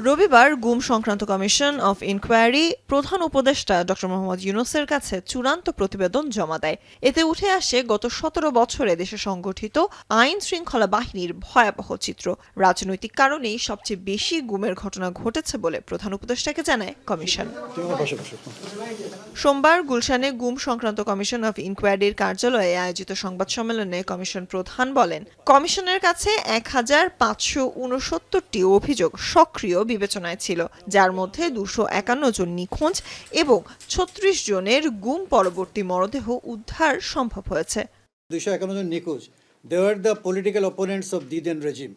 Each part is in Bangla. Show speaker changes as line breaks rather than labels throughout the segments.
রবিবার গুম সংক্রান্ত কমিশন অফ ইনকোয়ারি প্রধান উপদেষ্টা ড মোহাম্মদ ইউনূসের কাছে চূড়ান্ত প্রতিবেদন জমা দেয়। এতে উঠে আসে গত ১৭ বছরে দেশে সংগঠিত আইন শৃঙ্খলা বাহিনীর ভয়াবহ চিত্র। রাজনৈতিক কারণেই সবচেয়ে বেশি গুমের ঘটনা ঘটেছে বলে প্রধান উপদেষ্টাকে জানায় কমিশন। সোমবার গুলশানে গুম সংক্রান্ত কমিশন অফ ইনকোয়ারির কার্যালয়ে আয়োজিত সংবাদ সম্মেলনে কমিশন প্রধান বলেন, কমিশনের কাছে ১,৫৬৯টি অভিযোগ সক্রিয় বিবেচনায় ছিল, যার মধ্যে ২৫১ জন নিখোঁজ এবং ৩৬ জনের গুম পরবর্তী মরদেহ উদ্ধার সম্ভব হয়েছে।
২৫১ জন নিখোঁজ, they are the political opponents of the then regime.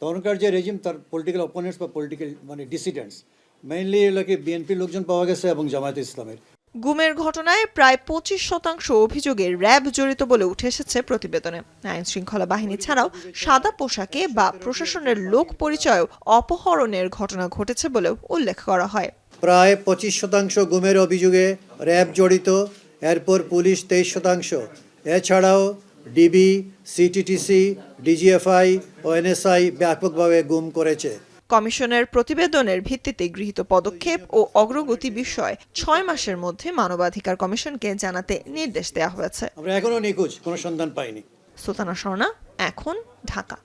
তখনকার যে রেজিম তার পলিটিক্যাল অপোনেন্টস বা পলিটিক্যাল ডিসিডেন্টস, মেইনলি এগুলোকে বিএনপির লোকজন পাওয়া গেছে এবং জামায়াতে ইসলামের।
গুমের ঘটনায় প্রায় ২৫% অভিযোগে র্যাব জড়িত বলে উঠে এসেছে প্রতিবেদনে। আইন শৃঙ্খলা বাহিনী ছাড়াও সাদা পোশাকে বা প্রশাসনের লোক পরিচয়েও অপহরণের ঘটনা ঘটেছে বলেও উল্লেখ করা হয়।
প্রায় ২৫% গুমের অভিযোগে র্যাব জড়িত, এরপর পুলিশ ২৩%। এছাড়াও ডিবি, সিটিটিসি, ডিজিএফআই ও এনএসআই ব্যাপকভাবে গুম করেছে।
কমিশনের প্রতিবেদনের ভিত্তিতে গৃহীত পদক্ষেপ ও অগ্রগতি বিষয়ে ৬ মাসের মধ্যে মানবাধিকার কমিশনকে জানাতে নির্দেশ দেওয়া হয়েছে।
আমরা এখনো নিখোঁজ, কোনো সন্ধান পাইনি।
সুলতানা স্বর্ণা, এখন, ঢাকা।